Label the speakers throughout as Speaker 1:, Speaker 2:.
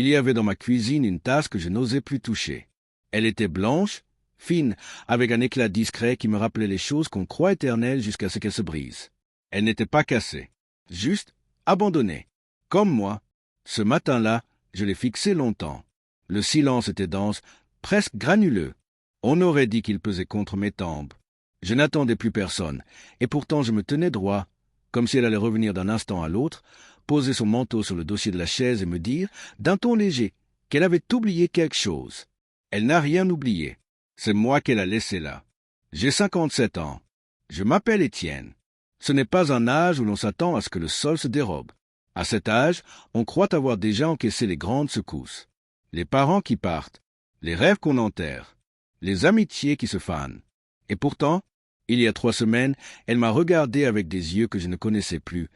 Speaker 1: Il y avait dans ma cuisine une tasse que je n'osais plus toucher. Elle était blanche, fine, avec un éclat discret qui me rappelait les choses qu'on croit éternelles jusqu'à ce qu'elles se brisent. Elle n'était pas cassée, juste abandonnée. Comme moi, ce matin-là, je l'ai fixée longtemps. Le silence était dense, presque granuleux. On aurait dit qu'il pesait contre mes tempes. Je n'attendais plus personne, et pourtant je me tenais droit, comme si elle allait revenir d'un instant à l'autre, poser son manteau sur le dossier de la chaise et me dire, d'un ton léger, qu'elle avait oublié quelque chose. Elle n'a rien oublié. C'est moi qu'elle a laissé là. J'ai 57 ans. Je m'appelle Étienne. Ce n'est pas un âge où l'on s'attend à ce que le sol se dérobe. À cet âge, on croit avoir déjà encaissé les grandes secousses. Les parents qui partent, les rêves qu'on enterre, les amitiés qui se fanent. Et pourtant, il y a 3 semaines, elle m'a regardé avec des yeux que je ne connaissais plus,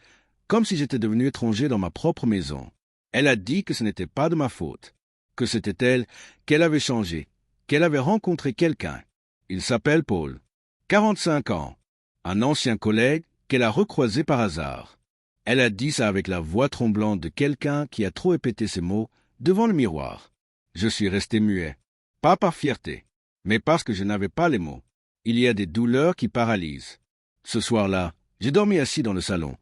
Speaker 1: comme si j'étais devenu étranger dans ma propre maison. Elle a dit que ce n'était pas de ma faute, que c'était elle, qu'elle avait changé, qu'elle avait rencontré quelqu'un. Il s'appelle Paul, 45 ans, un ancien collègue qu'elle a recroisé par hasard. Elle a dit ça avec la voix tremblante de quelqu'un qui a trop répété ses mots devant le miroir. Je suis resté muet, pas par fierté, mais parce que je n'avais pas les mots. Il y a des douleurs qui paralysent. Ce soir-là, j'ai dormi assis dans le salon,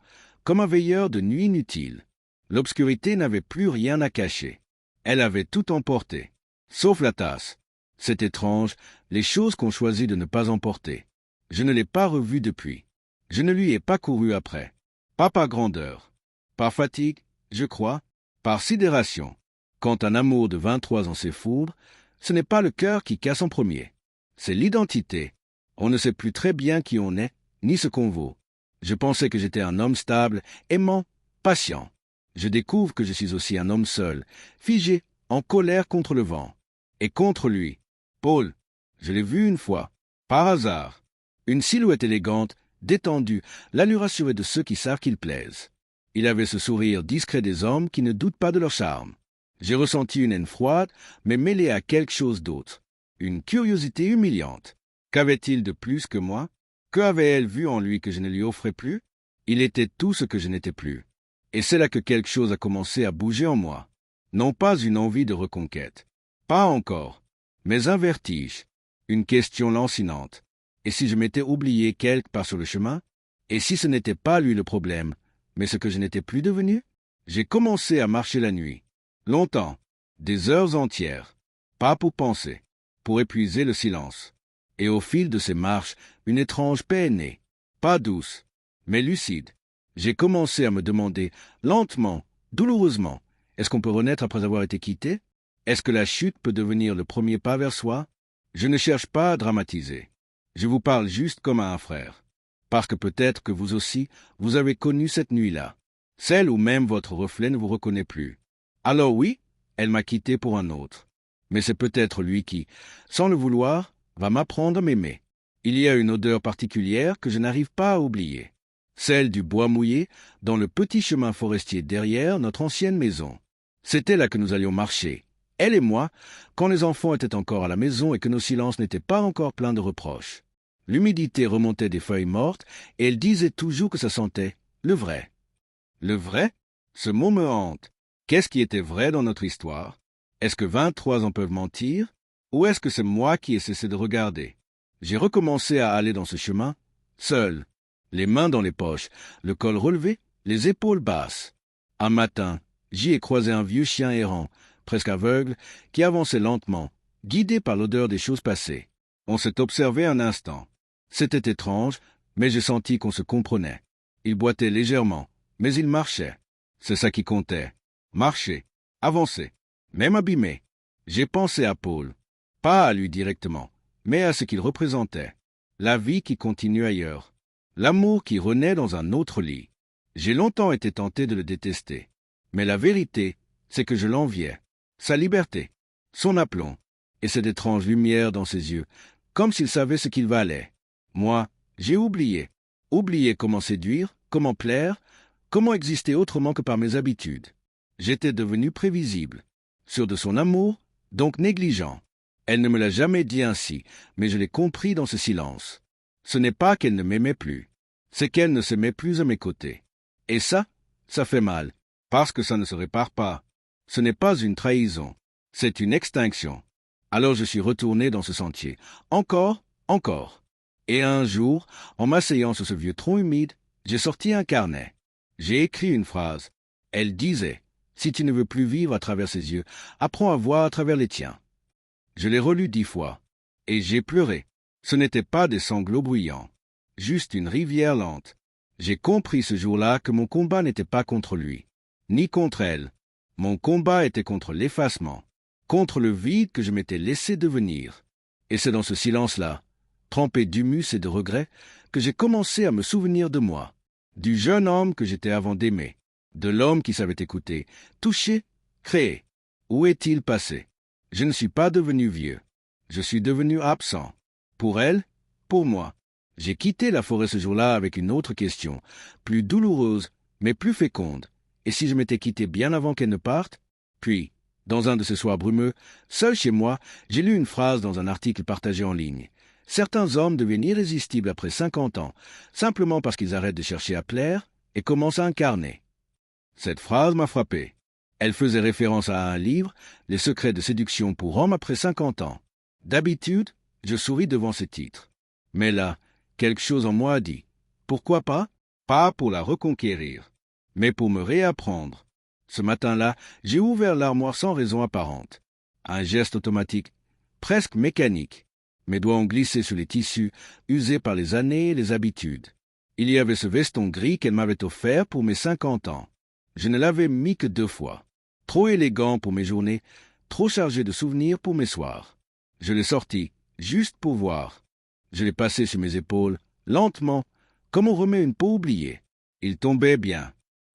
Speaker 1: comme un veilleur de nuit inutile. L'obscurité n'avait plus rien à cacher. Elle avait tout emporté, sauf la tasse. C'est étrange, les choses qu'on choisit de ne pas emporter. Je ne l'ai pas revue depuis. Je ne lui ai pas couru après. Pas par grandeur. Par fatigue, je crois, par sidération. Quand un amour de 23 ans s'effondre, ce n'est pas le cœur qui casse en premier. C'est l'identité. On ne sait plus très bien qui on est, ni ce qu'on vaut. Je pensais que j'étais un homme stable, aimant, patient. Je découvre que je suis aussi un homme seul, figé, en colère contre le vent. Et contre lui. Paul, je l'ai vu une fois, par hasard. Une silhouette élégante, détendue, l'allure assurée de ceux qui savent qu'il plaise. Il avait ce sourire discret des hommes qui ne doutent pas de leur charme. J'ai ressenti une haine froide, mais mêlée à quelque chose d'autre. Une curiosité humiliante. Qu'avait-il de plus que moi? Que avait-elle vu en lui que je ne lui offrais plus? Il était tout ce que je n'étais plus. Et c'est là que quelque chose a commencé à bouger en moi. Non pas une envie de reconquête. Pas encore. Mais un vertige. Une question lancinante. Et si je m'étais oublié quelque part sur le chemin? Et si ce n'était pas lui le problème, mais ce que je n'étais plus devenu? J'ai commencé à marcher la nuit. Longtemps. Des heures entières. Pas pour penser. Pour épuiser le silence. Et au fil de ces marches, une étrange paix est née. Pas douce, mais lucide. J'ai commencé à me demander, lentement, douloureusement, est-ce qu'on peut renaître après avoir été quitté? Est-ce que la chute peut devenir le premier pas vers soi? Je ne cherche pas à dramatiser. Je vous parle juste comme à un frère. Parce que peut-être que vous aussi, vous avez connu cette nuit-là. Celle où même votre reflet ne vous reconnaît plus. Alors oui, elle m'a quitté pour un autre. Mais c'est peut-être lui qui, sans le vouloir, va m'apprendre à m'aimer. Il y a une odeur particulière que je n'arrive pas à oublier. Celle du bois mouillé dans le petit chemin forestier derrière notre ancienne maison. C'était là que nous allions marcher, elle et moi, quand les enfants étaient encore à la maison et que nos silences n'étaient pas encore pleins de reproches. L'humidité remontait des feuilles mortes et elle disait toujours que ça sentait le vrai. Le vrai? Ce mot me hante. Qu'est-ce qui était vrai dans notre histoire? Est-ce que 23 ans peuvent mentir? Ou est-ce que c'est moi qui ai cessé de regarder? J'ai recommencé à aller dans ce chemin, seul, les mains dans les poches, le col relevé, les épaules basses. Un matin, j'y ai croisé un vieux chien errant, presque aveugle, qui avançait lentement, guidé par l'odeur des choses passées. On s'est observé un instant. C'était étrange, mais j'ai senti qu'on se comprenait. Il boitait légèrement, mais il marchait. C'est ça qui comptait. Marcher, avancer, même abîmé. J'ai pensé à Paul. Pas à lui directement, mais à ce qu'il représentait. La vie qui continue ailleurs. L'amour qui renaît dans un autre lit. J'ai longtemps été tenté de le détester. Mais la vérité, c'est que je l'enviais. Sa liberté, son aplomb, et cette étrange lumière dans ses yeux, comme s'il savait ce qu'il valait. Moi, j'ai oublié. Oublié comment séduire, comment plaire, comment exister autrement que par mes habitudes. J'étais devenu prévisible. Sûr de son amour, donc négligent. Elle ne me l'a jamais dit ainsi, mais je l'ai compris dans ce silence. Ce n'est pas qu'elle ne m'aimait plus, c'est qu'elle ne s'aimait plus à mes côtés. Et ça fait mal, parce que ça ne se répare pas. Ce n'est pas une trahison, c'est une extinction. Alors je suis retourné dans ce sentier. Encore. Et un jour, en m'asseyant sur ce vieux tronc humide, j'ai sorti un carnet. J'ai écrit une phrase. Elle disait « Si tu ne veux plus vivre à travers ses yeux, apprends à voir à travers les tiens. » Je l'ai relu 10 fois. Et j'ai pleuré. Ce n'était pas des sanglots bruyants, juste une rivière lente. J'ai compris ce jour-là que mon combat n'était pas contre lui, ni contre elle. Mon combat était contre l'effacement, contre le vide que je m'étais laissé devenir. Et c'est dans ce silence-là, trempé d'humus et de regrets, que j'ai commencé à me souvenir de moi, du jeune homme que j'étais avant d'aimer, de l'homme qui savait écouter, toucher, créer. Où est-il passé? Je ne suis pas devenu vieux. Je suis devenu absent. Pour elle, pour moi. J'ai quitté la forêt ce jour-là avec une autre question, plus douloureuse, mais plus féconde. Et si je m'étais quitté bien avant qu'elle ne parte? Puis, dans un de ces soirs brumeux, seul chez moi, j'ai lu une phrase dans un article partagé en ligne. Certains hommes deviennent irrésistibles après 50 ans, simplement parce qu'ils arrêtent de chercher à plaire et commencent à incarner. Cette phrase m'a frappé. Elle faisait référence à un livre, Les secrets de séduction pour hommes après 50 ans. D'habitude, je souris devant ce titre. Mais là, quelque chose en moi a dit « Pourquoi pas ?» Pas pour la reconquérir, mais pour me réapprendre. Ce matin-là, j'ai ouvert l'armoire sans raison apparente. Un geste automatique, presque mécanique. Mes doigts ont glissé sur les tissus, usés par les années et les habitudes. Il y avait ce veston gris qu'elle m'avait offert pour mes 50 ans. Je ne l'avais mis que 2 fois. Trop élégant pour mes journées, trop chargé de souvenirs pour mes soirs. Je l'ai sorti, juste pour voir. Je l'ai passé sur mes épaules, lentement, comme on remet une peau oubliée. Il tombait bien,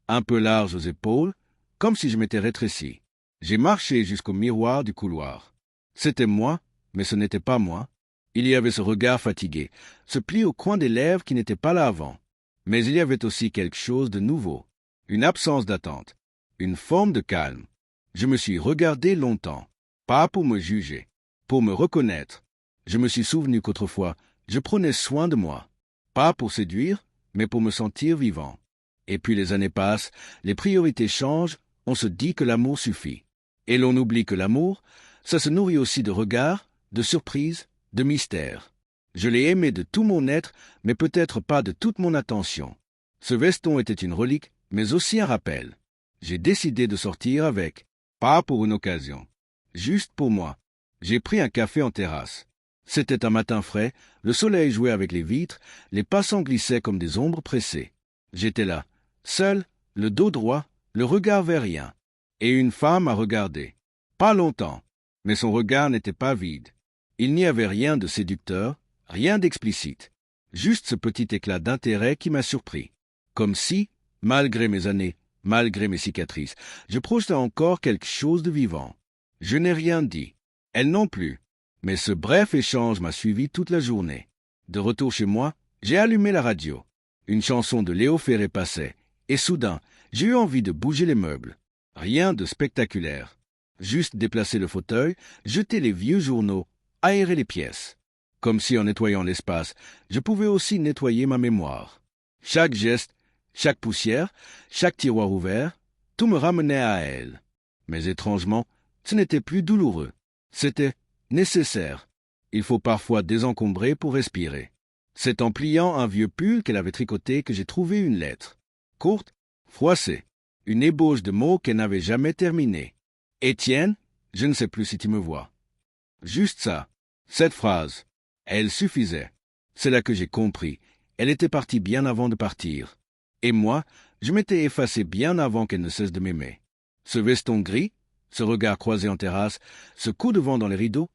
Speaker 1: un peu large aux épaules, comme si je m'étais rétréci. J'ai marché jusqu'au miroir du couloir. C'était moi, mais ce n'était pas moi. Il y avait ce regard fatigué, ce pli au coin des lèvres qui n'était pas là avant. Mais il y avait aussi quelque chose de nouveau, une absence d'attente, une forme de calme. Je me suis regardé longtemps, pas pour me juger, pour me reconnaître. Je me suis souvenu qu'autrefois, je prenais soin de moi, pas pour séduire, mais pour me sentir vivant. Et puis les années passent, les priorités changent, on se dit que l'amour suffit. Et l'on oublie que l'amour, ça se nourrit aussi de regards, de surprises, de mystères. Je l'ai aimé de tout mon être, mais peut-être pas de toute mon attention. Ce veston était une relique, mais aussi un rappel. J'ai décidé de sortir avec, pas pour une occasion, juste pour moi. J'ai pris un café en terrasse. C'était un matin frais, le soleil jouait avec les vitres, les passants glissaient comme des ombres pressées. J'étais là, seul, le dos droit, le regard vers rien. Et une femme à regarder. Pas longtemps, mais son regard n'était pas vide. Il n'y avait rien de séducteur, rien d'explicite. Juste ce petit éclat d'intérêt qui m'a surpris. Comme si, malgré mes années, malgré mes cicatrices, je projetais encore quelque chose de vivant. Je n'ai rien dit. Elle non plus. Mais ce bref échange m'a suivi toute la journée. De retour chez moi, j'ai allumé la radio. Une chanson de Léo Ferré passait, et soudain, j'ai eu envie de bouger les meubles. Rien de spectaculaire. Juste déplacer le fauteuil, jeter les vieux journaux, aérer les pièces. Comme si en nettoyant l'espace, je pouvais aussi nettoyer ma mémoire. Chaque geste, chaque poussière, chaque tiroir ouvert, tout me ramenait à elle. Mais étrangement, ce n'était plus douloureux. C'était nécessaire. Il faut parfois désencombrer pour respirer. C'est en pliant un vieux pull qu'elle avait tricoté que j'ai trouvé une lettre. Courte, froissée, une ébauche de mots qu'elle n'avait jamais terminée. Étienne, je ne sais plus si tu me vois. Juste ça, cette phrase, elle suffisait. C'est là que j'ai compris. Elle était partie bien avant de partir. Et moi, je m'étais effacé bien avant qu'elle ne cesse de m'aimer. Ce veston gris, ce regard croisé en terrasse, ce coup de vent dans les rideaux,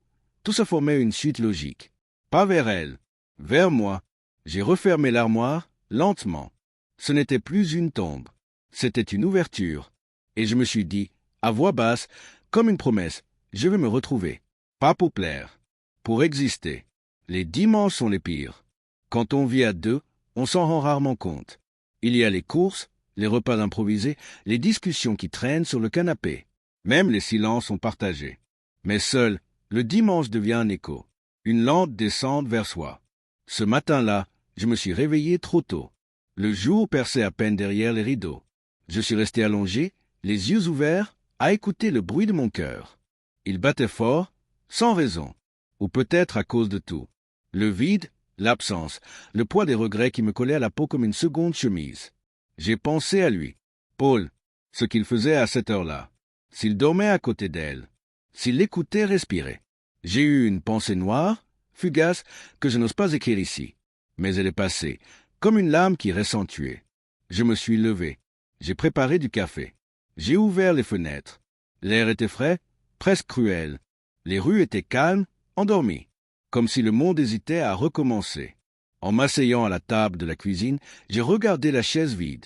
Speaker 1: tout ça formait une suite logique. Pas vers elle, vers moi. J'ai refermé l'armoire, lentement. Ce n'était plus une tombe, c'était une ouverture. Et je me suis dit, à voix basse, comme une promesse, je vais me retrouver. Pas pour plaire, pour exister. Les dimanches sont les pires. Quand on vit à 2, on s'en rend rarement compte. Il y a les courses, les repas improvisés, les discussions qui traînent sur le canapé. Même les silences sont partagés. Mais seul, le dimanche devient un écho, une lente descente vers soi. Ce matin-là, je me suis réveillé trop tôt. Le jour perçait à peine derrière les rideaux. Je suis resté allongé, les yeux ouverts, à écouter le bruit de mon cœur. Il battait fort, sans raison, ou peut-être à cause de tout. Le vide, l'absence, le poids des regrets qui me collaient à la peau comme une seconde chemise. J'ai pensé à lui. Paul, ce qu'il faisait à cette heure-là. S'il dormait à côté d'elle. S'il l'écoutait respirer. J'ai eu une pensée noire, fugace, que je n'ose pas écrire ici. Mais elle est passée, comme une lame qui reste sans tuer. Je me suis levé. J'ai préparé du café. J'ai ouvert les fenêtres. L'air était frais, presque cruel. Les rues étaient calmes, endormies, comme si le monde hésitait à recommencer. En m'asseyant à la table de la cuisine, j'ai regardé la chaise vide.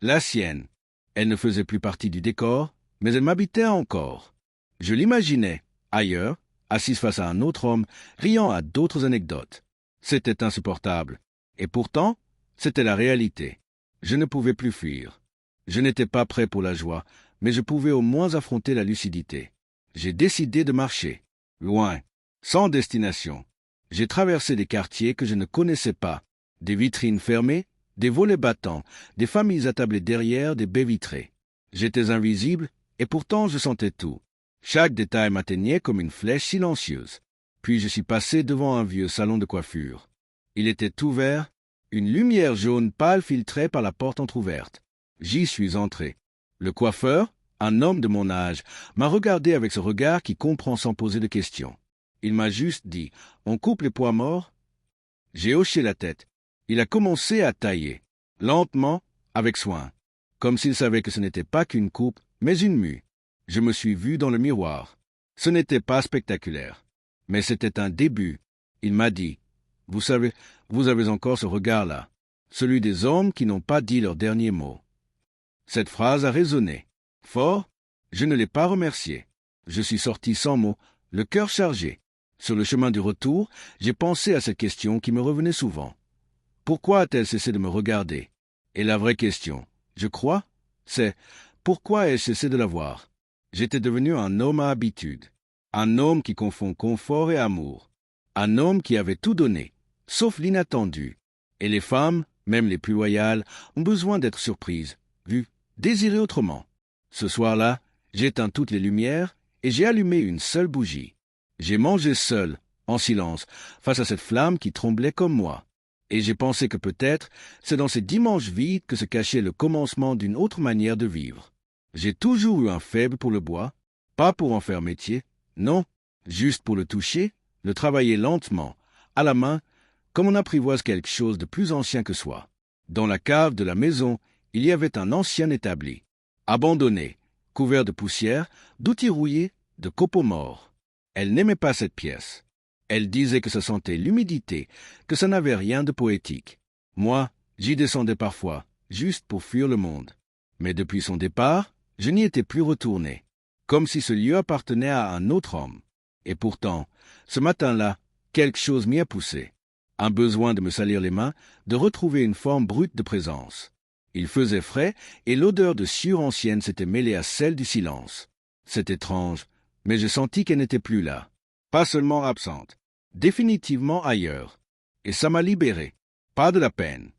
Speaker 1: La sienne. Elle ne faisait plus partie du décor, mais elle m'habitait encore. Je l'imaginais, ailleurs, assise face à un autre homme, riant à d'autres anecdotes. C'était insupportable. Et pourtant, c'était la réalité. Je ne pouvais plus fuir. Je n'étais pas prêt pour la joie, mais je pouvais au moins affronter la lucidité. J'ai décidé de marcher. Loin. Sans destination. J'ai traversé des quartiers que je ne connaissais pas. Des vitrines fermées, des volets battants, des familles attablées derrière des baies vitrées. J'étais invisible, et pourtant je sentais tout. Chaque détail m'atteignait comme une flèche silencieuse. Puis je suis passé devant un vieux salon de coiffure. Il était ouvert, une lumière jaune pâle filtrait par la porte entr'ouverte. J'y suis entré. Le coiffeur, un homme de mon âge, m'a regardé avec ce regard qui comprend sans poser de questions. Il m'a juste dit « On coupe les pois morts ?» J'ai hoché la tête. Il a commencé à tailler, lentement, avec soin, comme s'il savait que ce n'était pas qu'une coupe, mais une mue. Je me suis vu dans le miroir. Ce n'était pas spectaculaire, mais c'était un début. Il m'a dit « Vous savez, vous avez encore ce regard-là, celui des hommes qui n'ont pas dit leur dernier mot. » Cette phrase a résonné. Fort, je ne l'ai pas remercié. Je suis sorti sans mots, le cœur chargé. Sur le chemin du retour, j'ai pensé à cette question qui me revenait souvent. Pourquoi a-t-elle cessé de me regarder? Et la vraie question, je crois, c'est pourquoi ai-je cessé de la voir? J'étais devenu un homme à habitude, un homme qui confond confort et amour, un homme qui avait tout donné, sauf l'inattendu. Et les femmes, même les plus loyales, ont besoin d'être surprises, vues, désirées autrement. Ce soir-là, j'ai éteint toutes les lumières et j'ai allumé une seule bougie. J'ai mangé seul, en silence, face à cette flamme qui tremblait comme moi. Et j'ai pensé que peut-être c'est dans ces dimanches vides que se cachait le commencement d'une autre manière de vivre. J'ai toujours eu un faible pour le bois, pas pour en faire métier, non, juste pour le toucher, le travailler lentement, à la main, comme on apprivoise quelque chose de plus ancien que soi. Dans la cave de la maison, il y avait un ancien établi, abandonné, couvert de poussière, d'outils rouillés, de copeaux morts. Elle n'aimait pas cette pièce. Elle disait que ça sentait l'humidité, que ça n'avait rien de poétique. Moi, j'y descendais parfois, juste pour fuir le monde. Mais depuis son départ, je n'y étais plus retourné, comme si ce lieu appartenait à un autre homme. Et pourtant, ce matin-là, quelque chose m'y a poussé. Un besoin de me salir les mains, de retrouver une forme brute de présence. Il faisait frais, et l'odeur de sciure ancienne s'était mêlée à celle du silence. C'est étrange, mais je sentis qu'elle n'était plus là. Pas seulement absente, définitivement ailleurs. Et ça m'a libéré. Pas de la peine,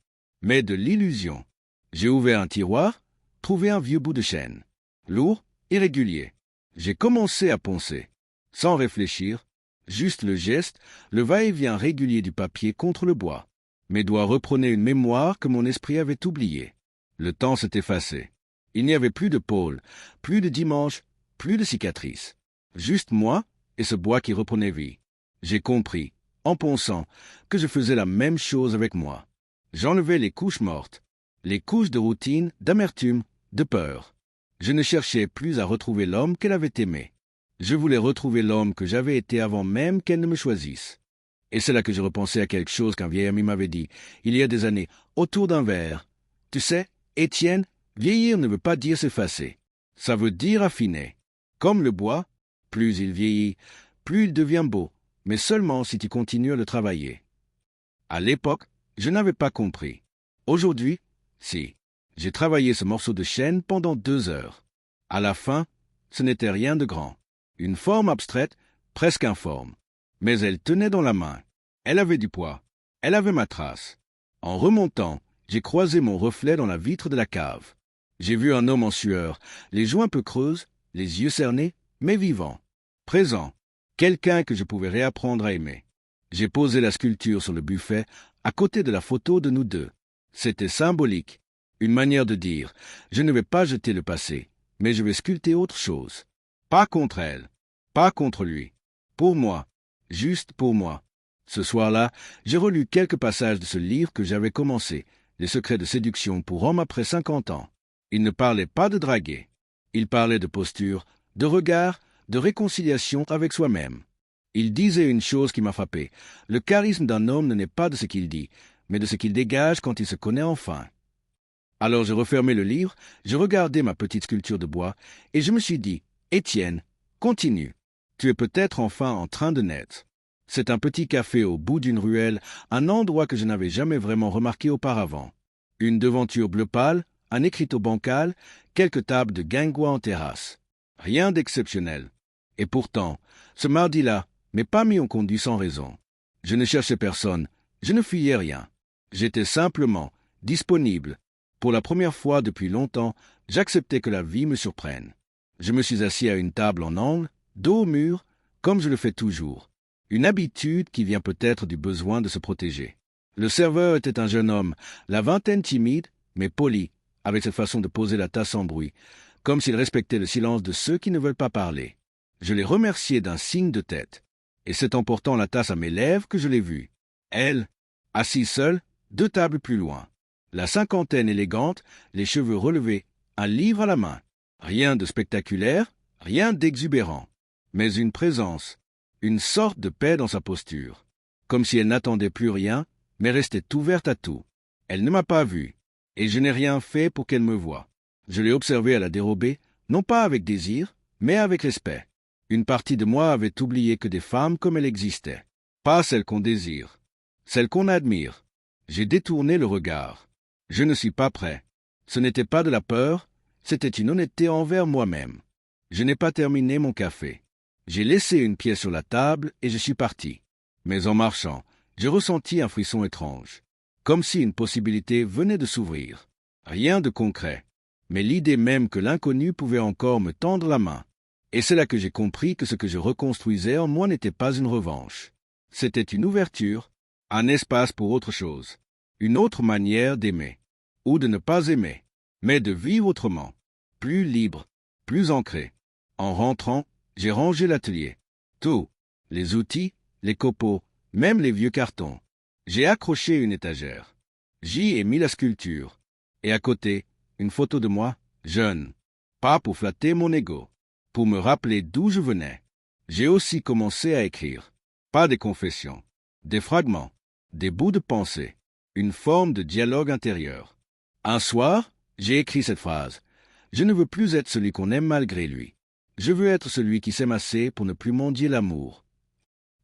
Speaker 1: mais de l'illusion. J'ai ouvert un tiroir, trouvé un vieux bout de chêne. Lourd, irrégulier. J'ai commencé à poncer. Sans réfléchir, juste le geste, le va-et-vient régulier du papier contre le bois. Mes doigts reprenaient une mémoire que mon esprit avait oubliée. Le temps s'est effacé. Il n'y avait plus de Paul, plus de dimanche, plus de cicatrices. Juste moi et ce bois qui reprenait vie. J'ai compris, en ponçant, que je faisais la même chose avec moi. J'enlevais les couches mortes, les couches de routine, d'amertume, de peur. Je ne cherchais plus à retrouver l'homme qu'elle avait aimé. Je voulais retrouver l'homme que j'avais été avant même qu'elle ne me choisisse. Et c'est là que je repensais à quelque chose qu'un vieil ami m'avait dit, il y a des années, autour d'un verre. Tu sais, Étienne, vieillir ne veut pas dire s'effacer. Ça veut dire affiner. Comme le bois, plus il vieillit, plus il devient beau, mais seulement si tu continues à le travailler. À l'époque, je n'avais pas compris. Aujourd'hui, si. J'ai travaillé ce morceau de chêne pendant 2 heures. À la fin, ce n'était rien de grand. Une forme abstraite, presque informe. Mais elle tenait dans la main. Elle avait du poids. Elle avait ma trace. En remontant, j'ai croisé mon reflet dans la vitre de la cave. J'ai vu un homme en sueur, les joues un peu creuses, les yeux cernés, mais vivant, présent, quelqu'un que je pouvais réapprendre à aimer. J'ai posé la sculpture sur le buffet, à côté de la photo de nous deux. C'était symbolique, une manière de dire, je ne vais pas jeter le passé, mais je vais sculpter autre chose. Pas contre elle, pas contre lui. Pour moi, juste pour moi. Ce soir-là, j'ai relu quelques passages de ce livre que j'avais commencé, Les secrets de séduction pour hommes après 50 ans. Il ne parlait pas de draguer. Il parlait de posture, de regard, de réconciliation avec soi-même. Il disait une chose qui m'a frappé. Le charisme d'un homme ne naît pas de ce qu'il dit, mais de ce qu'il dégage quand il se connaît enfin. Alors je refermai le livre, je regardai ma petite sculpture de bois, et je me suis dit, Étienne, continue. Tu es peut-être enfin en train de naître. C'est un petit café au bout d'une ruelle, un endroit que je n'avais jamais vraiment remarqué auparavant. Une devanture bleu pâle, un écriteau bancal, quelques tables de guingois en terrasse. Rien d'exceptionnel. Et pourtant, ce mardi-là, mes pas m'y ont conduit sans raison. Je ne cherchais personne, je ne fuyais rien. J'étais simplement disponible. Pour la première fois depuis longtemps, j'acceptais que la vie me surprenne. Je me suis assis à une table en angle, dos au mur, comme je le fais toujours. Une habitude qui vient peut-être du besoin de se protéger. Le serveur était un jeune homme, la vingtaine timide, mais poli, avec cette façon de poser la tasse sans bruit, comme s'il respectait le silence de ceux qui ne veulent pas parler. Je l'ai remercié d'un signe de tête, et c'est en portant la tasse à mes lèvres que je l'ai vue. Elle, assise seule, 2 tables plus loin. La cinquantaine élégante, les cheveux relevés, un livre à la main. Rien de spectaculaire, rien d'exubérant, mais une présence, une sorte de paix dans sa posture, comme si elle n'attendait plus rien, mais restait ouverte à tout. Elle ne m'a pas vu, et je n'ai rien fait pour qu'elle me voie. Je l'ai observée à la dérobée, non pas avec désir, mais avec respect. Une partie de moi avait oublié que des femmes comme elle existaient, pas celles qu'on désire, celles qu'on admire. J'ai détourné le regard. Je ne suis pas prêt. Ce n'était pas de la peur, c'était une honnêteté envers moi-même. Je n'ai pas terminé mon café. J'ai laissé une pièce sur la table et je suis parti. Mais en marchant, j'ai ressenti un frisson étrange, comme si une possibilité venait de s'ouvrir. Rien de concret, mais l'idée même que l'inconnu pouvait encore me tendre la main. Et c'est là que j'ai compris que ce que je reconstruisais en moi n'était pas une revanche. C'était une ouverture, un espace pour autre chose, une autre manière d'aimer, ou de ne pas aimer, mais de vivre autrement, plus libre, plus ancré. En rentrant, j'ai rangé l'atelier. Tout, les outils, les copeaux, même les vieux cartons. J'ai accroché une étagère. J'y ai mis la sculpture. Et à côté, une photo de moi, jeune. Pas pour flatter mon ego, pour me rappeler d'où je venais. J'ai aussi commencé à écrire. Pas des confessions, des fragments, des bouts de pensée, une forme de dialogue intérieur. Un soir, j'ai écrit cette phrase. Je ne veux plus être celui qu'on aime malgré lui. Je veux être celui qui s'aime assez pour ne plus mendier l'amour.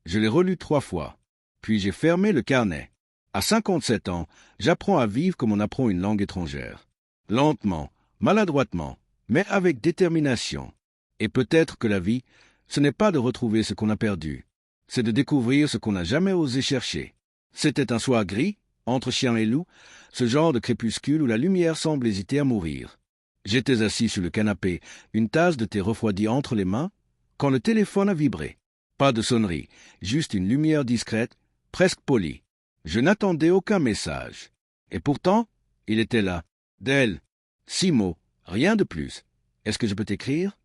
Speaker 1: Je l'ai relu 3 fois, puis j'ai fermé le carnet. À 57 ans, j'apprends à vivre comme on apprend une langue étrangère. Lentement, maladroitement, mais avec détermination. Et peut-être que la vie, ce n'est pas de retrouver ce qu'on a perdu, c'est de découvrir ce qu'on n'a jamais osé chercher. C'était un soir gris, entre chien et loup, ce genre de crépuscule où la lumière semble hésiter à mourir. J'étais assis sur le canapé, une tasse de thé refroidie entre les mains, quand le téléphone a vibré. Pas de sonnerie, juste une lumière discrète, presque polie. Je n'attendais aucun message. Et pourtant, il était là, d'elle. 6 mots, rien de plus. Est-ce que je peux t'écrire?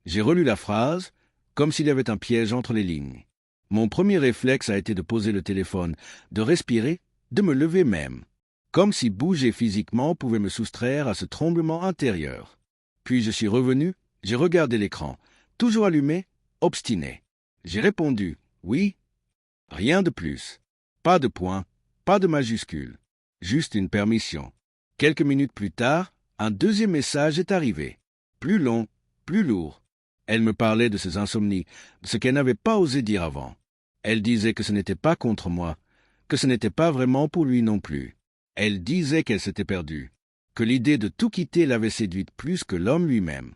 Speaker 1: J'ai relu la phrase, comme s'il y avait un piège entre les lignes. Mon premier réflexe a été de poser le téléphone, de respirer, de me lever même, comme si bouger physiquement pouvait me soustraire à ce tremblement intérieur. Puis je suis revenu, j'ai regardé l'écran, toujours allumé, obstiné. J'ai répondu « oui », rien de plus. Pas de point, pas de majuscule, juste une permission. Quelques minutes plus tard, un deuxième message est arrivé, plus long, plus lourd. Elle me parlait de ses insomnies, de ce qu'elle n'avait pas osé dire avant. Elle disait que ce n'était pas contre moi, que ce n'était pas vraiment pour lui non plus. Elle disait qu'elle s'était perdue, que l'idée de tout quitter l'avait séduite plus que l'homme lui-même.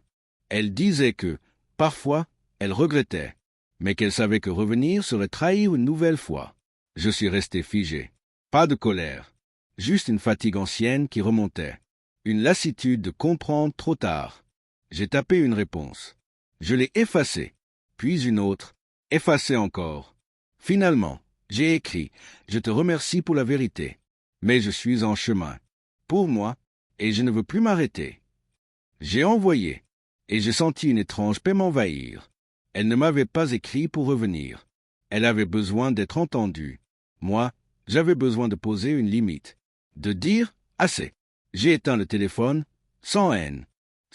Speaker 1: Elle disait que, parfois, elle regrettait, mais qu'elle savait que revenir serait trahir une nouvelle fois. Je suis resté figé. Pas de colère, juste une fatigue ancienne qui remontait, une lassitude de comprendre trop tard. J'ai tapé une réponse. Je l'ai effacée, puis une autre, effacée encore. Finalement, j'ai écrit « Je te remercie pour la vérité, mais je suis en chemin, pour moi, et je ne veux plus m'arrêter. » J'ai envoyé, et j'ai senti une étrange paix m'envahir. Elle ne m'avait pas écrit pour revenir. Elle avait besoin d'être entendue. Moi, j'avais besoin de poser une limite, de dire « assez ». J'ai éteint le téléphone, sans haine.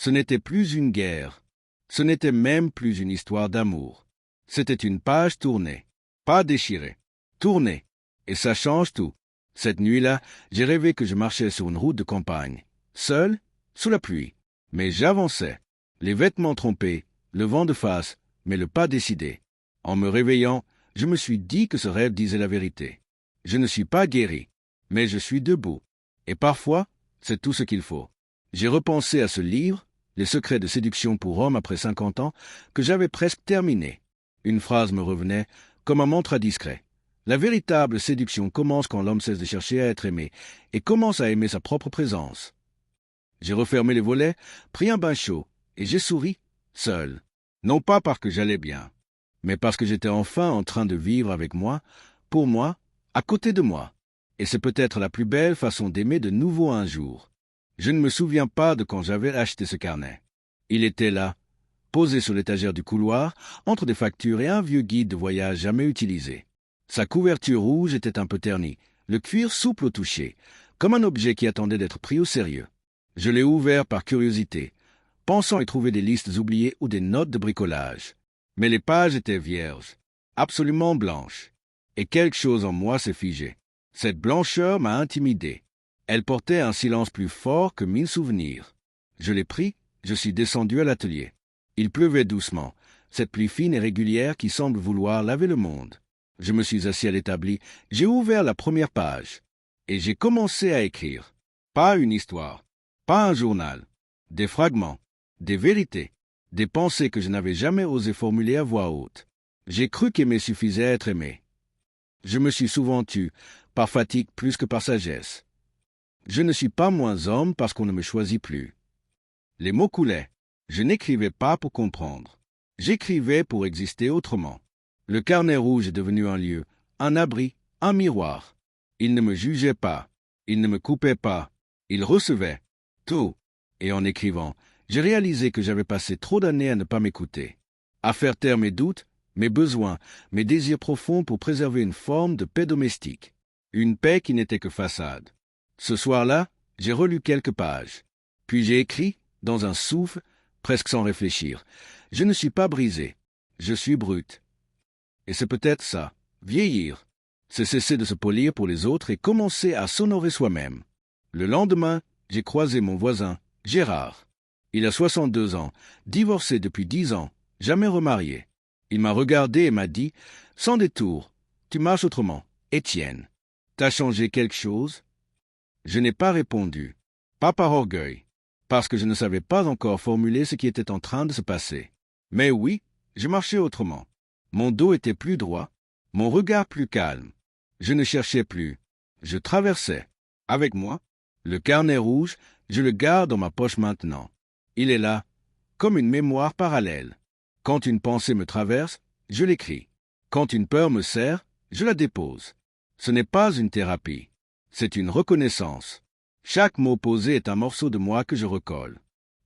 Speaker 1: Ce n'était plus une guerre. Ce n'était même plus une histoire d'amour. C'était une page tournée, pas déchirée, tournée. Et ça change tout. Cette nuit-là, j'ai rêvé que je marchais sur une route de campagne, seul, sous la pluie. Mais j'avançais, les vêtements trompés, le vent de face, mais le pas décidé. En me réveillant, je me suis dit que ce rêve disait la vérité. Je ne suis pas guéri, mais je suis debout. Et parfois, c'est tout ce qu'il faut. J'ai repensé à ce livre, Les secrets de séduction pour hommes après 50 ans, que j'avais presque terminé. Une phrase me revenait, comme un mantra discret. La véritable séduction commence quand l'homme cesse de chercher à être aimé, et commence à aimer sa propre présence. J'ai refermé les volets, pris un bain chaud, et j'ai souri, seul. Non pas parce que j'allais bien, mais parce que j'étais enfin en train de vivre avec moi, pour moi, à côté de moi. Et c'est peut-être la plus belle façon d'aimer de nouveau un jour. Je ne me souviens pas de quand j'avais acheté ce carnet. Il était là, posé sur l'étagère du couloir, entre des factures et un vieux guide de voyage jamais utilisé. Sa couverture rouge était un peu ternie, le cuir souple au toucher, comme un objet qui attendait d'être pris au sérieux. Je l'ai ouvert par curiosité, pensant y trouver des listes oubliées ou des notes de bricolage. Mais les pages étaient vierges, absolument blanches. Et quelque chose en moi s'est figé. Cette blancheur m'a intimidé. Elle portait un silence plus fort que 1000 souvenirs. Je l'ai pris, je suis descendu à l'atelier. Il pleuvait doucement, cette pluie fine et régulière qui semble vouloir laver le monde. Je me suis assis à l'établi, j'ai ouvert la première page, et j'ai commencé à écrire. Pas une histoire, pas un journal, des fragments, des vérités, des pensées que je n'avais jamais osé formuler à voix haute. J'ai cru qu'aimer suffisait à être aimé. Je me suis souvent tu, par fatigue plus que par sagesse. Je ne suis pas moins homme parce qu'on ne me choisit plus. Les mots coulaient. Je n'écrivais pas pour comprendre. J'écrivais pour exister autrement. Le carnet rouge est devenu un lieu, un abri, un miroir. Il ne me jugeait pas. Il ne me coupait pas. Il recevait tout. Et en écrivant, j'ai réalisé que j'avais passé trop d'années à ne pas m'écouter, à faire taire mes doutes, mes besoins, mes désirs profonds pour préserver une forme de paix domestique. Une paix qui n'était que façade. Ce soir-là, j'ai relu quelques pages. Puis j'ai écrit, dans un souffle, presque sans réfléchir. Je ne suis pas brisé. Je suis brut. Et c'est peut-être ça, vieillir. C'est cesser de se polir pour les autres et commencer à s'honorer soi-même. Le lendemain, j'ai croisé mon voisin, Gérard. Il a 62 ans, divorcé depuis 10 ans, jamais remarié. Il m'a regardé et m'a dit, sans détour, « Tu marches autrement, Étienne. T'as changé quelque chose ?» Je n'ai pas répondu, pas par orgueil, parce que je ne savais pas encore formuler ce qui était en train de se passer. Mais oui, je marchais autrement. Mon dos était plus droit, mon regard plus calme. Je ne cherchais plus, je traversais. Avec moi, le carnet rouge, je le garde dans ma poche maintenant. Il est là, comme une mémoire parallèle. Quand une pensée me traverse, je l'écris. Quand une peur me serre, je la dépose. Ce n'est pas une thérapie, c'est une reconnaissance. Chaque mot posé est un morceau de moi que je recolle.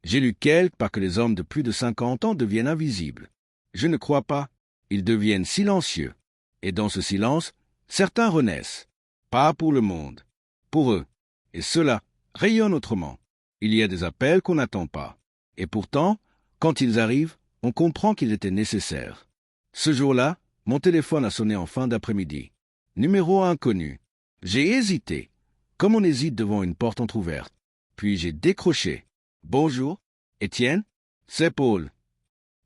Speaker 1: J'ai lu quelque part que les hommes de plus de 50 ans deviennent invisibles. Je ne crois pas. Ils deviennent silencieux. Et dans ce silence, certains renaissent. Pas pour le monde, pour eux. Et cela rayonne autrement. Il y a des appels qu'on n'attend pas. Et pourtant, quand ils arrivent, on comprend qu'ils étaient nécessaires. Ce jour-là, mon téléphone a sonné en fin d'après-midi. Numéro inconnu. J'ai hésité, comme on hésite devant une porte entr'ouverte. Puis j'ai décroché. « Bonjour, Étienne, c'est Paul. »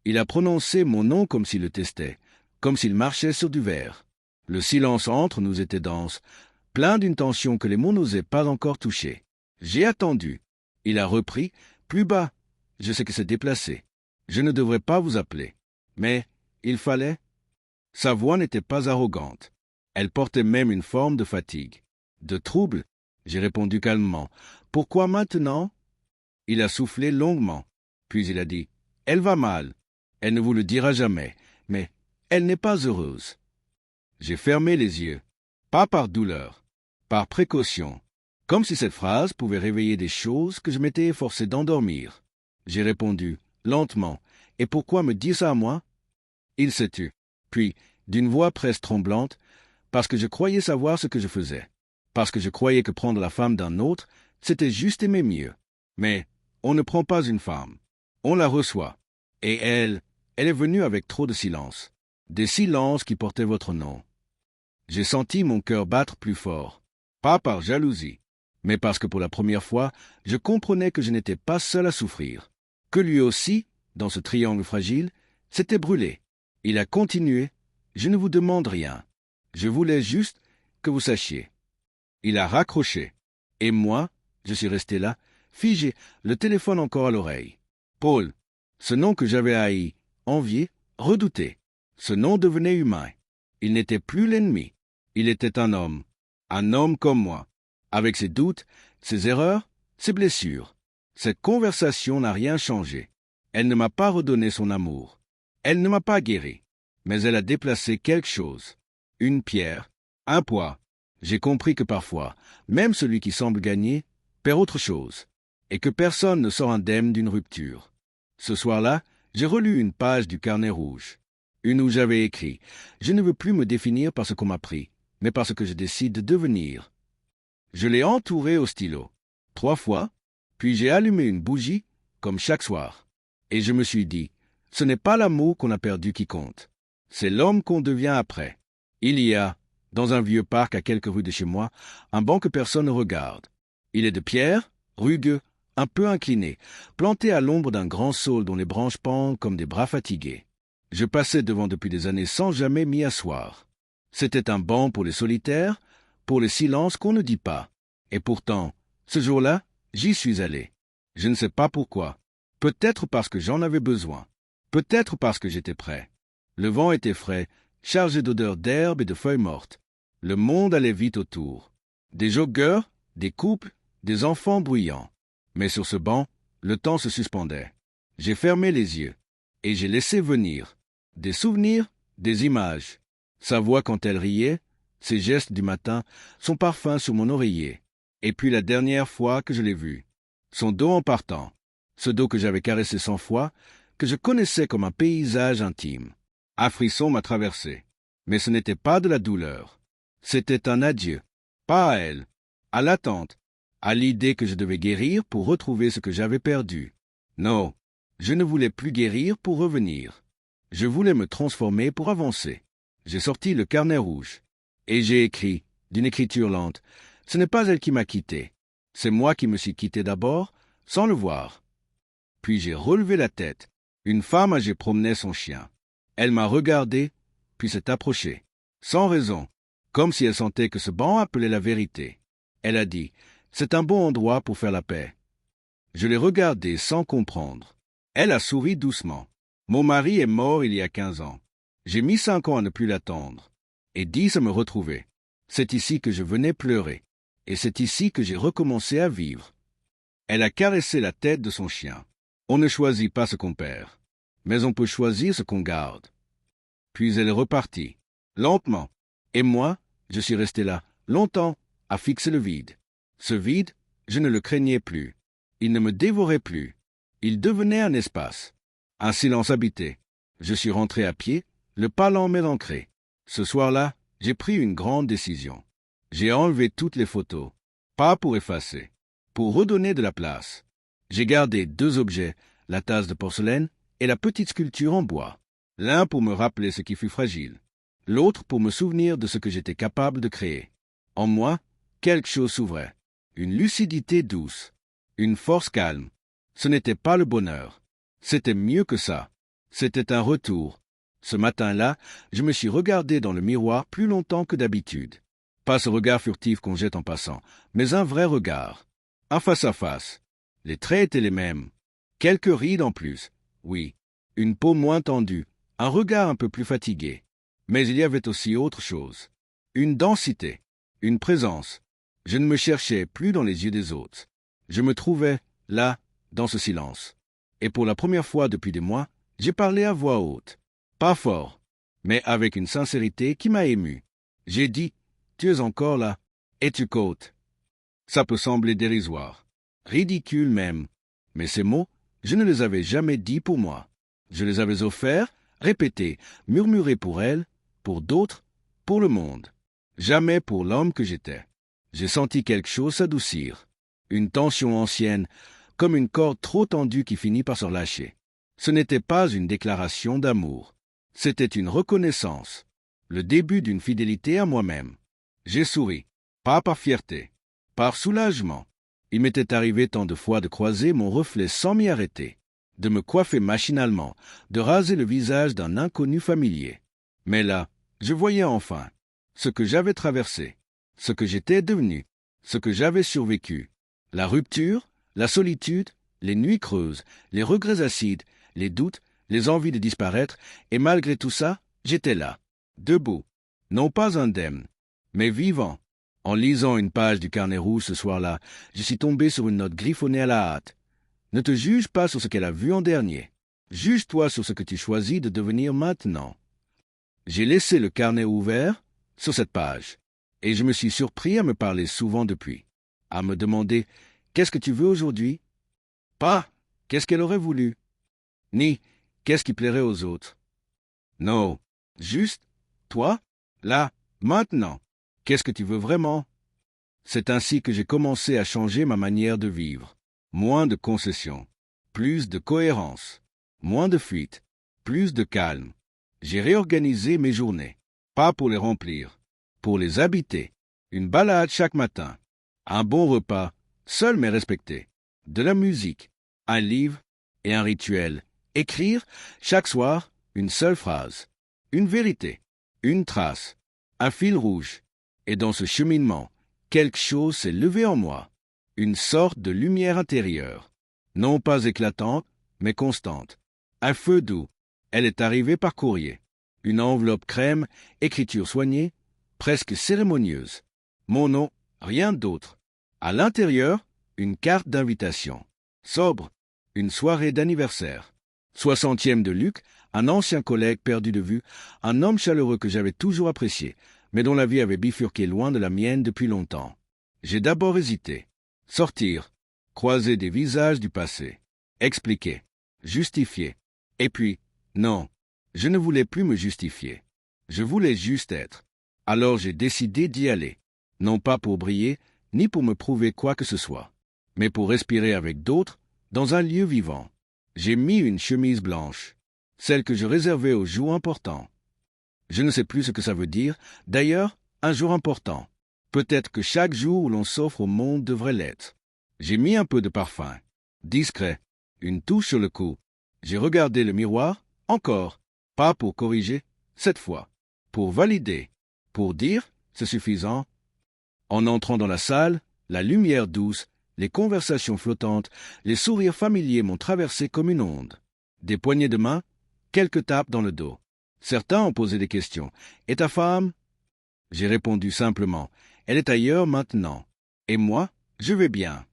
Speaker 1: Il a prononcé mon nom comme s'il le testait, comme s'il marchait sur du verre. Le silence entre nous était dense, plein d'une tension que les mots n'osaient pas encore toucher. J'ai attendu. Il a repris, plus bas. Je sais que c'est déplacé. Je ne devrais pas vous appeler. Mais il fallait. Sa voix n'était pas arrogante. Elle portait même une forme de fatigue. De trouble. J'ai répondu calmement. Pourquoi maintenant? Il a soufflé longuement. Puis il a dit, « Elle va mal. Elle ne vous le dira jamais, mais elle n'est pas heureuse. » J'ai fermé les yeux, pas par douleur, par précaution, comme si cette phrase pouvait réveiller des choses que je m'étais efforcé d'endormir. J'ai répondu, lentement, « Et pourquoi me dire ça à moi ?» Il s'est tu. Puis, d'une voix presque tremblante, parce que je croyais savoir ce que je faisais, parce que je croyais que prendre la femme d'un autre, c'était juste aimer mieux. Mais on ne prend pas une femme, on la reçoit. Et elle est venue avec trop de silence, des silences qui portaient votre nom. J'ai senti mon cœur battre plus fort, pas par jalousie, mais parce que pour la première fois, je comprenais que je n'étais pas seul à souffrir, que lui aussi, dans ce triangle fragile, s'était brûlé. Il a continué, « Je ne vous demande rien, je voulais juste que vous sachiez. » Il a raccroché, et moi, je suis resté là, figé, le téléphone encore à l'oreille. Paul, ce nom que j'avais haï, envié, redouté, ce nom devenait humain. Il n'était plus l'ennemi, il était un homme comme moi, avec ses doutes, ses erreurs, ses blessures. Cette conversation n'a rien changé. Elle ne m'a pas redonné son amour. Elle ne m'a pas guéri, mais elle a déplacé quelque chose. Une pierre, un poids. J'ai compris que parfois, même celui qui semble gagner, perd autre chose, et que personne ne sort indemne d'une rupture. Ce soir-là, j'ai relu une page du carnet rouge, une où j'avais écrit « Je ne veux plus me définir par ce qu'on m'a pris, mais par ce que je décide de devenir. » Je l'ai entouré au stylo, 3 fois, puis j'ai allumé une bougie, comme chaque soir. Et je me suis dit, ce n'est pas l'amour qu'on a perdu qui compte, c'est l'homme qu'on devient après. Il y a, dans un vieux parc à quelques rues de chez moi, un banc que personne ne regarde. Il est de pierre, rugueux, un peu incliné, planté à l'ombre d'un grand saule dont les branches pendent comme des bras fatigués. Je passais devant depuis des années sans jamais m'y asseoir. C'était un banc pour les solitaires, pour les silences qu'on ne dit pas. Et pourtant, ce jour-là, j'y suis allé. Je ne sais pas pourquoi. Peut-être parce que j'en avais besoin. Peut-être parce que j'étais prêt. Le vent était frais, chargé d'odeurs d'herbe et de feuilles mortes. Le monde allait vite autour. Des joggeurs, des couples, des enfants bruyants. Mais sur ce banc, le temps se suspendait. J'ai fermé les yeux, et j'ai laissé venir. Des souvenirs, des images. Sa voix quand elle riait, ses gestes du matin, son parfum sur mon oreiller. Et puis la dernière fois que je l'ai vue, son dos en partant, ce dos que j'avais caressé 100 fois, que je connaissais comme un paysage intime. Un frisson m'a traversé, mais ce n'était pas de la douleur. C'était un adieu, pas à elle, à l'attente, à l'idée que je devais guérir pour retrouver ce que j'avais perdu. Non, je ne voulais plus guérir pour revenir. Je voulais me transformer pour avancer. J'ai sorti le carnet rouge, et j'ai écrit, d'une écriture lente, « Ce n'est pas elle qui m'a quitté, c'est moi qui me suis quitté d'abord, sans le voir. » Puis j'ai relevé la tête. Une femme âgée promenait son chien. Elle m'a regardé, puis s'est approchée, sans raison, comme si elle sentait que ce banc appelait la vérité. Elle a dit, « C'est un bon endroit pour faire la paix. » Je l'ai regardée sans comprendre. Elle a souri doucement. Mon mari est mort il y a 15 ans. J'ai mis 5 ans à ne plus l'attendre, et 10 à me retrouver. C'est ici que je venais pleurer, et c'est ici que j'ai recommencé à vivre. Elle a caressé la tête de son chien. On ne choisit pas ce qu'on perd, mais on peut choisir ce qu'on garde. Puis elle est repartie, lentement, et moi, je suis resté là, longtemps, à fixer le vide. Ce vide, je ne le craignais plus. Il ne me dévorait plus. Il devenait un espace, un silence habité. Je suis rentré à pied, le pas lent mais ancré. Ce soir-là, j'ai pris une grande décision. J'ai enlevé toutes les photos, pas pour effacer, pour redonner de la place. J'ai gardé 2 objets, la tasse de porcelaine et la petite sculpture en bois. L'un pour me rappeler ce qui fut fragile, l'autre pour me souvenir de ce que j'étais capable de créer. En moi, quelque chose s'ouvrait, une lucidité douce, une force calme. Ce n'était pas le bonheur, c'était mieux que ça. C'était un retour. Ce matin-là, je me suis regardé dans le miroir plus longtemps que d'habitude. Pas ce regard furtif qu'on jette en passant, mais un vrai regard, un face-à-face. Les traits étaient les mêmes, quelques rides en plus, oui, une peau moins tendue, un regard un peu plus fatigué. Mais il y avait aussi autre chose, une densité, une présence. Je ne me cherchais plus dans les yeux des autres. Je me trouvais, là, dans ce silence. Et pour la première fois depuis des mois, j'ai parlé à voix haute. Pas fort, mais avec une sincérité qui m'a ému. J'ai dit, « Tu es encore là, et tu côtes. » Ça peut sembler dérisoire, ridicule même, mais ces mots, je ne les avais jamais dits pour moi. Je les avais offerts, répétés, murmurés pour elle, pour d'autres, pour le monde. Jamais pour l'homme que j'étais. J'ai senti quelque chose s'adoucir. Une tension ancienne, comme une corde trop tendue qui finit par se relâcher. Ce n'était pas une déclaration d'amour. C'était une reconnaissance. Le début d'une fidélité à moi-même. J'ai souri. Pas par fierté. Par soulagement. Il m'était arrivé tant de fois de croiser mon reflet sans m'y arrêter. De me coiffer machinalement, de raser le visage d'un inconnu familier. Mais là, je voyais enfin ce que j'avais traversé, ce que j'étais devenu, ce que j'avais survécu. La rupture, la solitude, les nuits creuses, les regrets acides, les doutes, les envies de disparaître, et malgré tout ça, j'étais là, debout, non pas indemne, mais vivant. En lisant une page du carnet rouge ce soir-là, je suis tombé sur une note griffonnée à la hâte. Ne te juge pas sur ce qu'elle a vu en dernier. Juge-toi sur ce que tu choisis de devenir maintenant. J'ai laissé le carnet ouvert sur cette page, et je me suis surpris à me parler souvent depuis, à me demander « Qu'est-ce que tu veux aujourd'hui ?» Pas « Qu'est-ce qu'elle aurait voulu ?» ni « Qu'est-ce qui plairait aux autres ?» Non, juste « Toi, là, maintenant, qu'est-ce que tu veux vraiment ?» C'est ainsi que j'ai commencé à changer ma manière de vivre. Moins de concessions, plus de cohérence, moins de fuite, plus de calme. J'ai réorganisé mes journées, pas pour les remplir, pour les habiter. Une balade chaque matin, un bon repas, seul mais respecté, de la musique, un livre et un rituel. Écrire, chaque soir, une seule phrase, une vérité, une trace, un fil rouge. Et dans ce cheminement, quelque chose s'est levé en moi, une sorte de lumière intérieure, non pas éclatante, mais constante. Un feu doux, elle est arrivée par courrier. Une enveloppe crème, écriture soignée, presque cérémonieuse. Mon nom, rien d'autre. À l'intérieur, une carte d'invitation. Sobre, une soirée d'anniversaire. 60e de Luc, un ancien collègue perdu de vue, un homme chaleureux que j'avais toujours apprécié, mais dont la vie avait bifurqué loin de la mienne depuis longtemps. J'ai d'abord hésité. Sortir, croiser des visages du passé, expliquer, justifier. Et puis, non, je ne voulais plus me justifier. Je voulais juste être. Alors j'ai décidé d'y aller, non pas pour briller, ni pour me prouver quoi que ce soit, mais pour respirer avec d'autres, dans un lieu vivant. J'ai mis une chemise blanche, celle que je réservais aux jours importants. Je ne sais plus ce que ça veut dire, d'ailleurs, un jour important. Peut-être que chaque jour où l'on s'offre au monde devrait l'être. J'ai mis un peu de parfum, discret, une touche sur le cou. J'ai regardé le miroir, encore, pas pour corriger, cette fois, pour valider, pour dire, c'est suffisant. En entrant dans la salle, la lumière douce, les conversations flottantes, les sourires familiers m'ont traversé comme une onde. Des poignées de main, quelques tapes dans le dos. Certains ont posé des questions. « Et ta femme ?» J'ai répondu simplement. « Elle est ailleurs maintenant. Et moi, je vais bien. »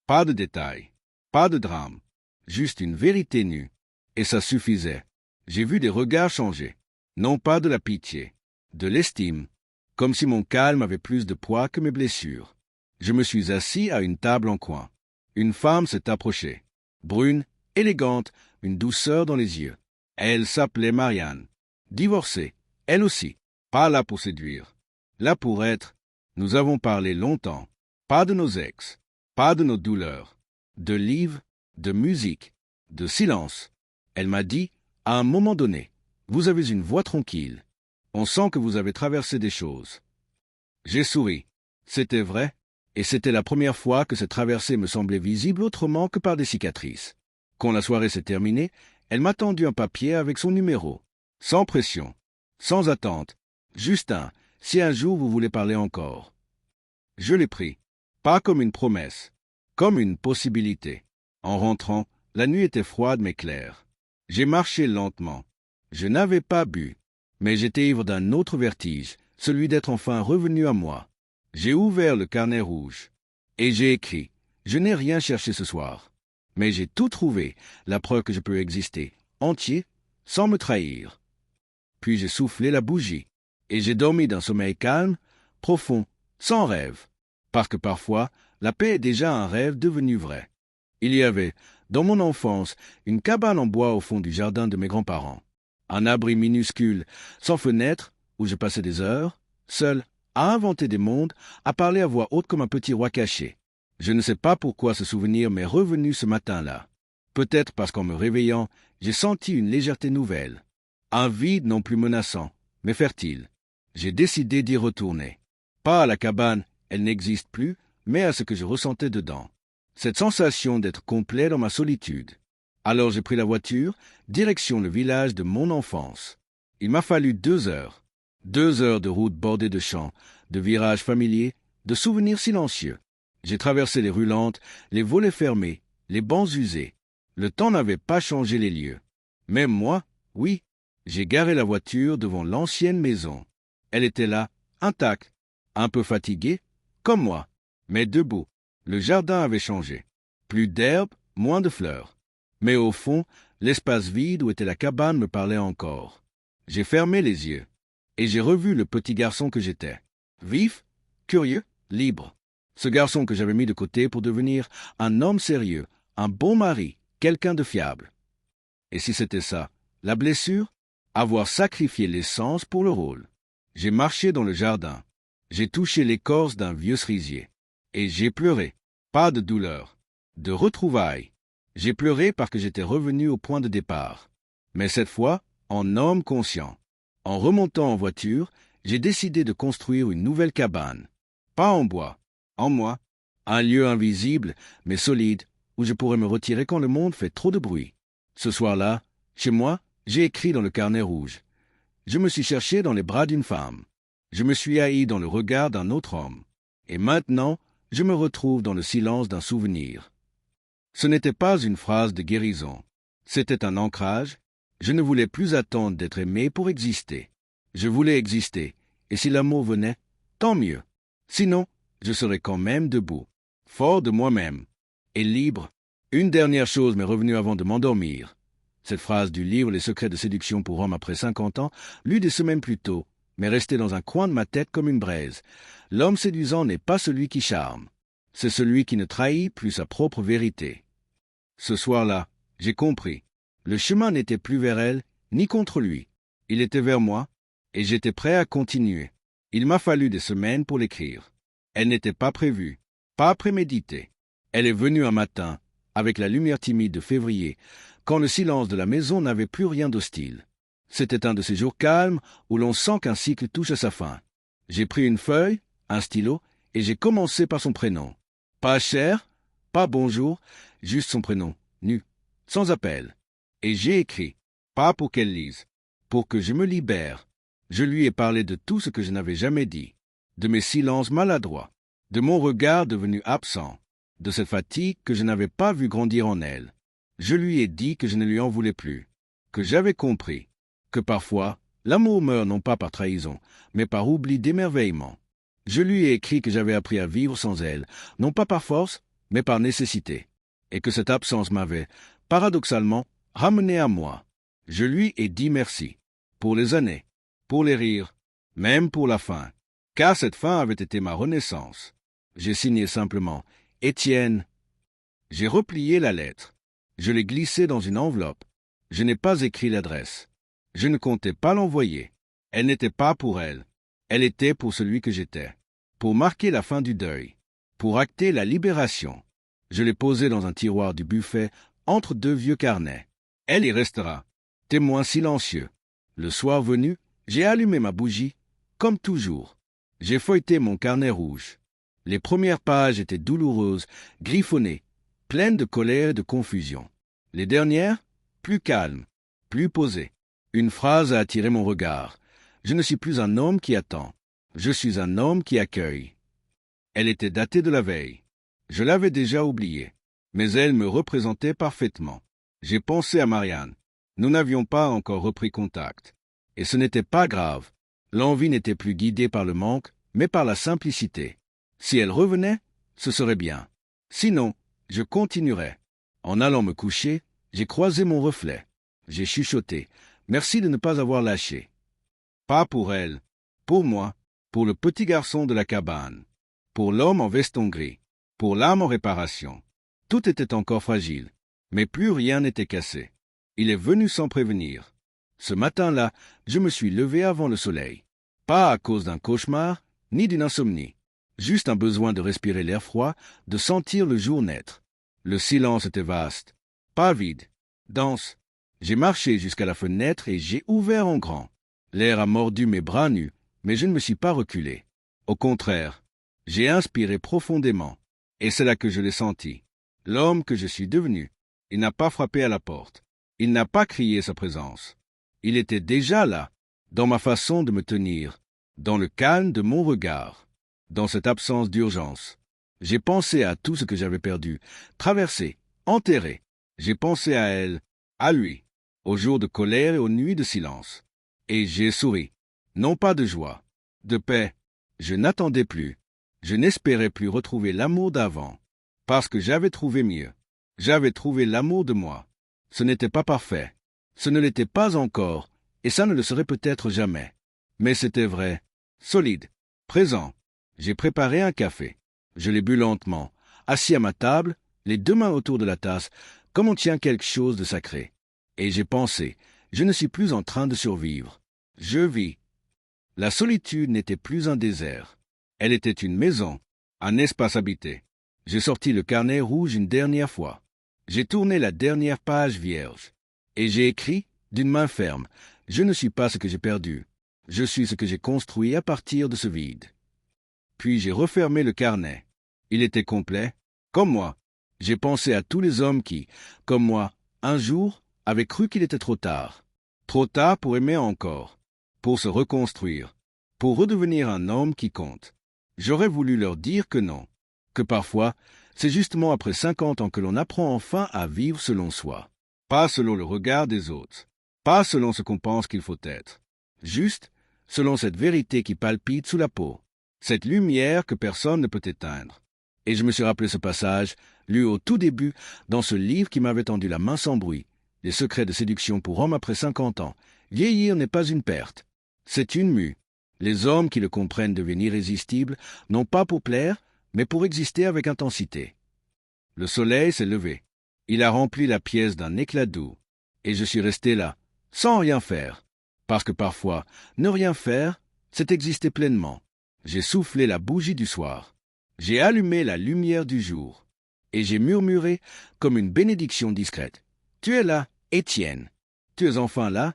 Speaker 1: Pas de détails, pas de drame, juste une vérité nue. Et ça suffisait. J'ai vu des regards changer. Non pas de la pitié, de l'estime, comme si mon calme avait plus de poids que mes blessures. Je me suis assis à une table en coin. Une femme s'est approchée. Brune, élégante, une douceur dans les yeux. Elle s'appelait Marianne. Divorcée, elle aussi. Pas là pour séduire. Là pour être. Nous avons parlé longtemps. Pas de nos ex. Pas de nos douleurs. De livres, de musique, de silence. Elle m'a dit, à un moment donné, vous avez une voix tranquille. On sent que vous avez traversé des choses. J'ai souri. C'était vrai, et c'était la première fois que cette traversée me semblait visible autrement que par des cicatrices. Quand la soirée s'est terminée, elle m'a tendu un papier avec son numéro. Sans pression, sans attente. Justin, si un jour vous voulez parler encore. Je l'ai pris, pas comme une promesse, comme une possibilité. En rentrant, la nuit était froide mais claire. J'ai marché lentement. Je n'avais pas bu, mais j'étais ivre d'un autre vertige, celui d'être enfin revenu à moi. J'ai ouvert le carnet rouge, et j'ai écrit « Je n'ai rien cherché ce soir. Mais j'ai tout trouvé, la preuve que je peux exister, entier, sans me trahir. Puis j'ai soufflé la bougie, et j'ai dormi d'un sommeil calme, profond, sans rêve. Parce que parfois, la paix est déjà un rêve devenu vrai. Il y avait, dans mon enfance, une cabane en bois au fond du jardin de mes grands-parents. Un abri minuscule, sans fenêtre, où je passais des heures, seul, à inventer des mondes, à parler à voix haute comme un petit roi caché. Je ne sais pas pourquoi ce souvenir m'est revenu ce matin-là. Peut-être parce qu'en me réveillant, j'ai senti une légèreté nouvelle. Un vide non plus menaçant, mais fertile. J'ai décidé d'y retourner. Pas à la cabane, elle n'existe plus, mais à ce que je ressentais dedans. Cette sensation d'être complet dans ma solitude. Alors j'ai pris la voiture, direction le village de mon enfance. Il m'a fallu 2 heures. 2 heures de route bordée de champs, de virages familiers, de souvenirs silencieux. J'ai traversé les rues lentes, les volets fermés, les bancs usés. Le temps n'avait pas changé les lieux. Même moi, oui, j'ai garé la voiture devant l'ancienne maison. Elle était là, intacte, un peu fatiguée, comme moi, mais debout. Le jardin avait changé. Plus d'herbe, moins de fleurs. Mais au fond, l'espace vide où était la cabane me parlait encore. J'ai fermé les yeux, et j'ai revu le petit garçon que j'étais. Vif, curieux, libre. Ce garçon que j'avais mis de côté pour devenir un homme sérieux, un bon mari, quelqu'un de fiable. Et si c'était ça, la blessure? Avoir sacrifié l'essence pour le rôle. J'ai marché dans le jardin. J'ai touché l'écorce d'un vieux cerisier. Et j'ai pleuré. Pas de douleur. De retrouvailles. J'ai pleuré parce que j'étais revenu au point de départ. Mais cette fois, en homme conscient. En remontant en voiture, j'ai décidé de construire une nouvelle cabane. Pas en bois, en moi. Un lieu invisible, mais solide, où je pourrais me retirer quand le monde fait trop de bruit. Ce soir-là, chez moi, j'ai écrit dans le carnet rouge. Je me suis cherché dans les bras d'une femme. Je me suis haï dans le regard d'un autre homme. Et maintenant, je me retrouve dans le silence d'un souvenir. Ce n'était pas une phrase de guérison. C'était un ancrage. Je ne voulais plus attendre d'être aimé pour exister. Je voulais exister, et si l'amour venait, tant mieux. Sinon, je serais quand même debout, fort de moi-même, et libre. Une dernière chose m'est revenue avant de m'endormir. Cette phrase du livre Les secrets de séduction pour hommes après 50 ans, lue des semaines plus tôt, mais restée dans un coin de ma tête comme une braise. L'homme séduisant n'est pas celui qui charme. C'est celui qui ne trahit plus sa propre vérité. Ce soir-là, j'ai compris. Le chemin n'était plus vers elle, ni contre lui. Il était vers moi, et j'étais prêt à continuer. Il m'a fallu des semaines pour l'écrire. Elle n'était pas prévue, pas préméditée. Elle est venue un matin, avec la lumière timide de février, quand le silence de la maison n'avait plus rien d'hostile. C'était un de ces jours calmes où l'on sent qu'un cycle touche à sa fin. J'ai pris une feuille, un stylo, et j'ai commencé par son prénom. Pas cher, pas bonjour, juste son prénom, nu, sans appel. Et j'ai écrit, pas pour qu'elle lise, pour que je me libère. Je lui ai parlé de tout ce que je n'avais jamais dit, de mes silences maladroits, de mon regard devenu absent, de cette fatigue que je n'avais pas vu grandir en elle. Je lui ai dit que je ne lui en voulais plus, que j'avais compris, que parfois, l'amour meurt non pas par trahison, mais par oubli d'émerveillement. Je lui ai écrit que j'avais appris à vivre sans elle, non pas par force, mais par nécessité, et que cette absence m'avait, paradoxalement, ramené à moi. Je lui ai dit merci, pour les années, pour les rires, même pour la fin, car cette fin avait été ma renaissance. J'ai signé simplement « Étienne ». J'ai replié la lettre. Je l'ai glissée dans une enveloppe. Je n'ai pas écrit l'adresse. Je ne comptais pas l'envoyer. Elle n'était pas pour elle. Elle était pour celui que j'étais. Pour marquer la fin du deuil. Pour acter la libération. Je l'ai posée dans un tiroir du buffet entre 2 vieux carnets. Elle y restera. Témoin silencieux. Le soir venu, j'ai allumé ma bougie, comme toujours. J'ai feuilleté mon carnet rouge. Les premières pages étaient douloureuses, griffonnées, pleines de colère et de confusion. Les dernières, plus calmes, plus posées. Une phrase a attiré mon regard. Je ne suis plus un homme qui attend. Je suis un homme qui accueille. Elle était datée de la veille. Je l'avais déjà oubliée, mais elle me représentait parfaitement. J'ai pensé à Marianne. Nous n'avions pas encore repris contact. Et ce n'était pas grave. L'envie n'était plus guidée par le manque, mais par la simplicité. Si elle revenait, ce serait bien. Sinon, je continuerais. En allant me coucher, j'ai croisé mon reflet. J'ai chuchoté. Merci de ne pas avoir lâché. Pas pour elle, pour moi, pour le petit garçon de la cabane, pour l'homme en veston gris, pour l'âme en réparation. Tout était encore fragile, mais plus rien n'était cassé. Il est venu sans prévenir. Ce matin-là, je me suis levé avant le soleil. Pas à cause d'un cauchemar, ni d'une insomnie. Juste un besoin de respirer l'air froid, de sentir le jour naître. Le silence était vaste, pas vide, dense. J'ai marché jusqu'à la fenêtre et j'ai ouvert en grand. L'air a mordu mes bras nus, mais je ne me suis pas reculé. Au contraire, j'ai inspiré profondément, et c'est là que je l'ai senti. L'homme que je suis devenu. Il n'a pas frappé à la porte. Il n'a pas crié sa présence. Il était déjà là, dans ma façon de me tenir, dans le calme de mon regard, dans cette absence d'urgence. J'ai pensé à tout ce que j'avais perdu, traversé, enterré. J'ai pensé à elle, à lui, aux jours de colère et aux nuits de silence. Et j'ai souri, non pas de joie, de paix. Je n'attendais plus, je n'espérais plus retrouver l'amour d'avant, parce que j'avais trouvé mieux. J'avais trouvé l'amour de moi. Ce n'était pas parfait, ce ne l'était pas encore, et ça ne le serait peut-être jamais. Mais c'était vrai, solide, présent. J'ai préparé un café. Je l'ai bu lentement, assis à ma table, les deux mains autour de la tasse, comme on tient quelque chose de sacré. Et j'ai pensé, je ne suis plus en train de survivre. Je vis. La solitude n'était plus un désert. Elle était une maison, un espace habité. J'ai sorti le carnet rouge une dernière fois. J'ai tourné la dernière page vierge. Et j'ai écrit, d'une main ferme, « Je ne suis pas ce que j'ai perdu. Je suis ce que j'ai construit à partir de ce vide. » Puis j'ai refermé le carnet. Il était complet, comme moi. J'ai pensé à tous les hommes qui, comme moi, un jour, avaient cru qu'il était trop tard. Trop tard pour aimer encore, pour se reconstruire, pour redevenir un homme qui compte. J'aurais voulu leur dire que non, que parfois, c'est justement après 50 ans que l'on apprend enfin à vivre selon soi. Pas selon le regard des autres, pas selon ce qu'on pense qu'il faut être. Juste selon cette vérité qui palpite sous la peau, cette lumière que personne ne peut éteindre. Et je me suis rappelé ce passage, lu au tout début, dans ce livre qui m'avait tendu la main sans bruit, Les secrets de séduction pour hommes après 50 ans. Vieillir n'est pas une perte, c'est une mue. Les hommes qui le comprennent deviennent irrésistibles, non pas pour plaire, mais pour exister avec intensité. Le soleil s'est levé. Il a rempli la pièce d'un éclat doux. Et je suis resté là, sans rien faire. Parce que parfois, ne rien faire, c'est exister pleinement. J'ai soufflé la bougie du soir. J'ai allumé la lumière du jour. Et j'ai murmuré comme une bénédiction discrète. Tu es là, Étienne. Tu es enfin là,